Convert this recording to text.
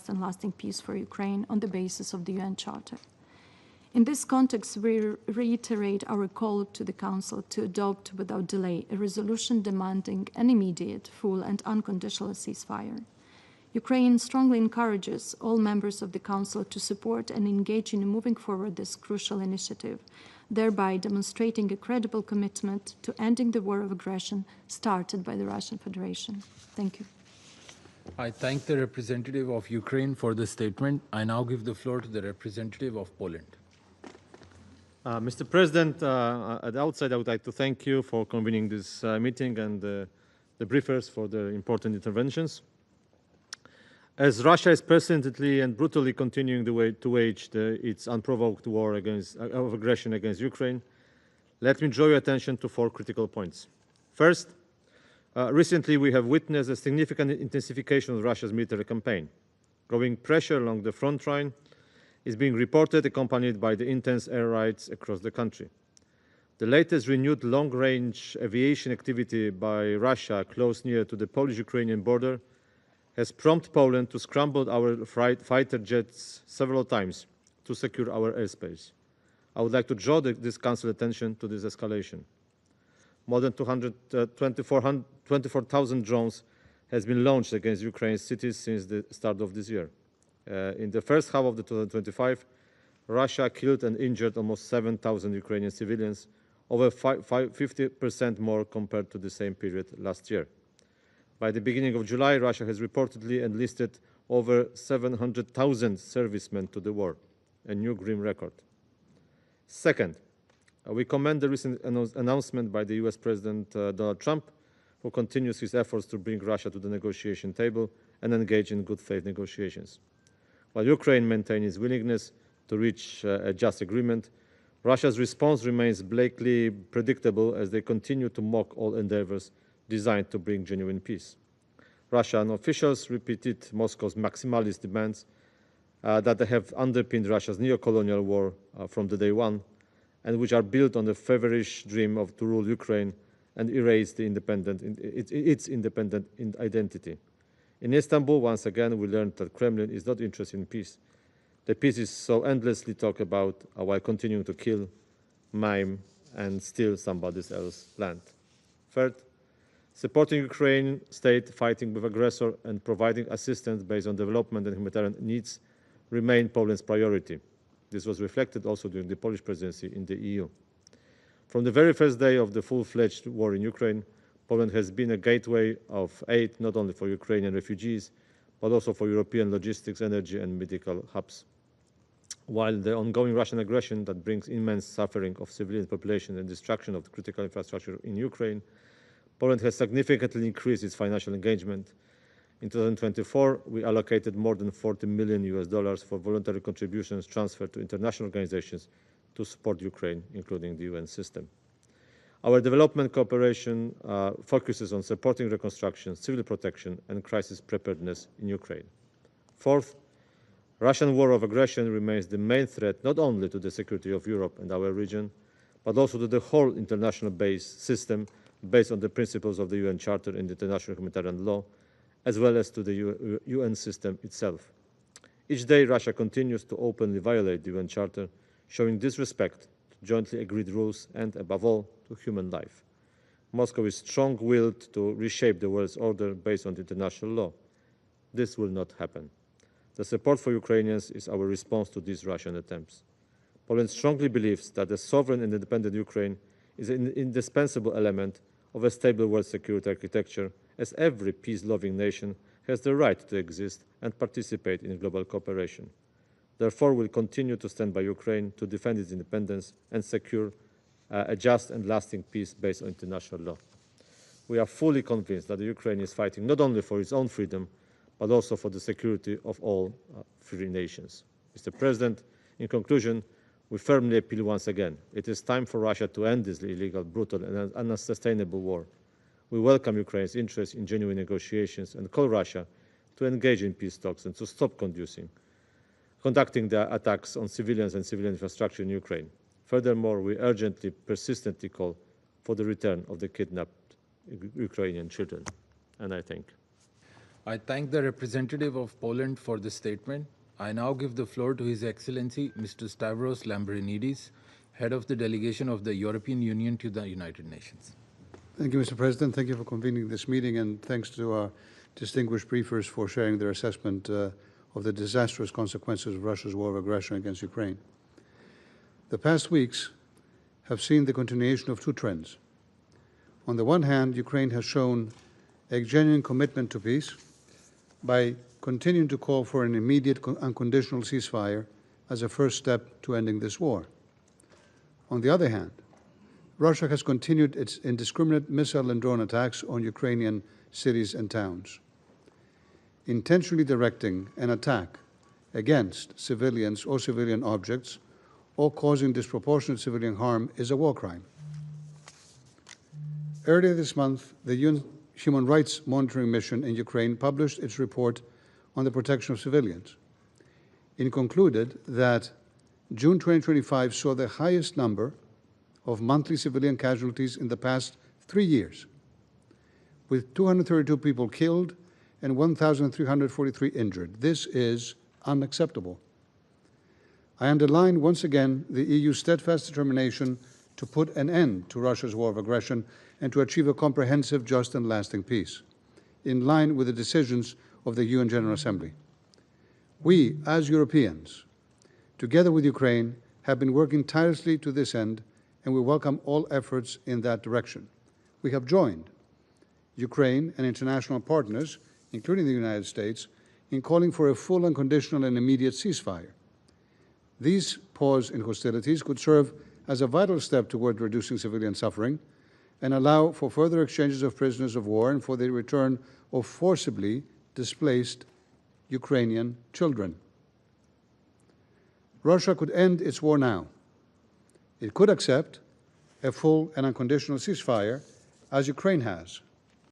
just and lasting peace for Ukraine on the basis of the UN Charter. In this context, we reiterate our call to the Council to adopt without delay a resolution demanding an immediate, full and unconditional ceasefire. Ukraine strongly encourages all members of the Council to support and engage in moving forward this crucial initiative, thereby demonstrating a credible commitment to ending the war of aggression started by the Russian Federation. Thank you. I thank the representative of Ukraine for the statement. I now give the floor to the representative of Poland. Mr. President, at the outset, I would like to thank you for convening this meeting and the briefers for their important interventions. As Russia is persistently and brutally continuing to wage its unprovoked war of aggression against Ukraine, let me draw your attention to 4 critical points. First, recently we have witnessed a significant intensification of Russia's military campaign. Growing pressure along the front line is being reported, accompanied by the intense air raids across the country. The latest renewed long-range aviation activity by Russia close near to the Polish-Ukrainian border has prompted Poland to scramble our fighter jets several times to secure our airspace. I would like to draw this Council attention to this escalation. More than 24,000 drones has been launched against Ukraine's cities since the start of this year. In the first half of 2025, Russia killed and injured almost 7,000 Ukrainian civilians, over 50% more compared to the same period last year. By the beginning of July, Russia has reportedly enlisted over 700,000 servicemen to the war, a new grim record. Second, we commend the recent announcement by the US President Donald Trump, who continues his efforts to bring Russia to the negotiation table and engage in good faith negotiations. While Ukraine maintains its willingness to reach a just agreement, Russia's response remains blatantly predictable as they continue to mock all endeavors designed to bring genuine peace. Russian officials repeated Moscow's maximalist demands that have underpinned Russia's neo-colonial war from the day one, and which are built on the feverish dream to rule Ukraine and erase its independent identity. In Istanbul, once again, we learned that Kremlin is not interested in peace. The peace is so endlessly talked about while continuing to kill, maim, and steal somebody else's land. Third, supporting Ukraine state fighting with aggressor and providing assistance based on development and humanitarian needs remain Poland's priority. This was reflected also during the Polish presidency in the EU. From the very first day of the full-fledged war in Ukraine, Poland has been a gateway of aid not only for Ukrainian refugees, but also for European logistics, energy, and medical hubs. While the ongoing Russian aggression that brings immense suffering of civilian population and destruction of the critical infrastructure in Ukraine, Poland has significantly increased its financial engagement. In 2024, we allocated more than $40 million for voluntary contributions transferred to international organizations to support Ukraine, including the UN system. Our development cooperation focuses on supporting reconstruction, civil protection, and crisis preparedness in Ukraine. Fourth, Russian war of aggression remains the main threat not only to the security of Europe and our region, but also to the whole international system based on the principles of the UN Charter and international humanitarian law, as well as to the UN system itself. Each day, Russia continues to openly violate the UN Charter, showing disrespect to jointly agreed rules and, above all, to human life. Moscow is strong-willed to reshape the world's order based on international law. This will not happen. The support for Ukrainians is our response to these Russian attempts. Poland strongly believes that a sovereign and independent Ukraine is an indispensable element of a stable world security architecture, as every peace-loving nation has the right to exist and participate in global cooperation. Therefore, we will continue to stand by Ukraine to defend its independence and secure a just and lasting peace based on international law. We are fully convinced that Ukraine is fighting not only for its own freedom, but also for the security of all free nations. Mr. President, in conclusion, we firmly appeal once again. It is time for Russia to end this illegal, brutal, and unsustainable war. We welcome Ukraine's interest in genuine negotiations and call Russia to engage in peace talks and to stop conducting the attacks on civilians and civilian infrastructure in Ukraine. Furthermore, we urgently, persistently call for the return of the kidnapped Ukrainian children. And I thank you. I thank the representative of Poland for the statement. I now give the floor to His Excellency Mr. Stavros Lambrinidis, Head of the Delegation of the European Union to the United Nations. Thank you, Mr. President. Thank you for convening this meeting, and thanks to our distinguished briefers for sharing their assessment of the disastrous consequences of Russia's war of aggression against Ukraine. The past weeks have seen the continuation of two trends. On the one hand, Ukraine has shown a genuine commitment to peace by continuing to call for an immediate unconditional ceasefire as a first step to ending this war. On the other hand, Russia has continued its indiscriminate missile and drone attacks on Ukrainian cities and towns. Intentionally directing an attack against civilians or civilian objects or causing disproportionate civilian harm is a war crime. Earlier this month, the UN Human Rights Monitoring Mission in Ukraine published its report on the protection of civilians. It concluded that June 2025 saw the highest number of monthly civilian casualties in the past 3 years, with 232 people killed and 1,343 injured. This is unacceptable. I underline once again the EU's steadfast determination to put an end to Russia's war of aggression and to achieve a comprehensive, just and lasting peace, in line with the decisions of the UN General Assembly. We, as Europeans, together with Ukraine, have been working tirelessly to this end, and we welcome all efforts in that direction. We have joined Ukraine and international partners, including the United States, in calling for a full, unconditional, and immediate ceasefire. These pause in hostilities could serve as a vital step toward reducing civilian suffering and allow for further exchanges of prisoners of war and for the return of forcibly displaced Ukrainian children. Russia could end its war now. It could accept a full and unconditional ceasefire, as Ukraine has.